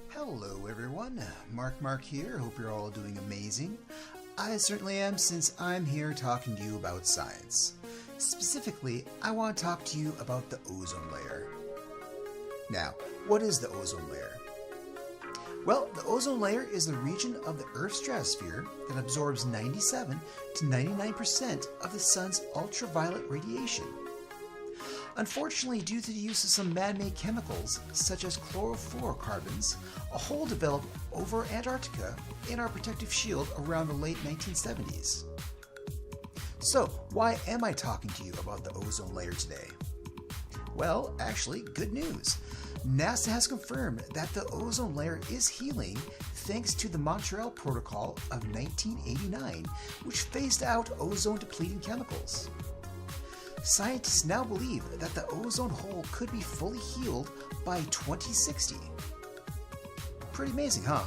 Hello everyone, Mark here. Hope you're all doing amazing. I certainly am, since I'm here talking to you about science. Specifically, I want to talk to you about the ozone layer. Now, what is the ozone layer? Well, the ozone layer is the region of the Earth's stratosphere that absorbs 97 to 99% of the sun's ultraviolet radiation. Unfortunately, due to the use of some man-made chemicals, such as chlorofluorocarbons, a hole developed over Antarctica in our protective shield around the late 1970s. So, why am I talking to you about the ozone layer today? Well, actually, good news. NASA has confirmed that the ozone layer is healing thanks to the Montreal Protocol of 1989, which phased out ozone-depleting chemicals. Scientists now believe that the ozone hole could be fully healed by 2060. Pretty amazing, huh?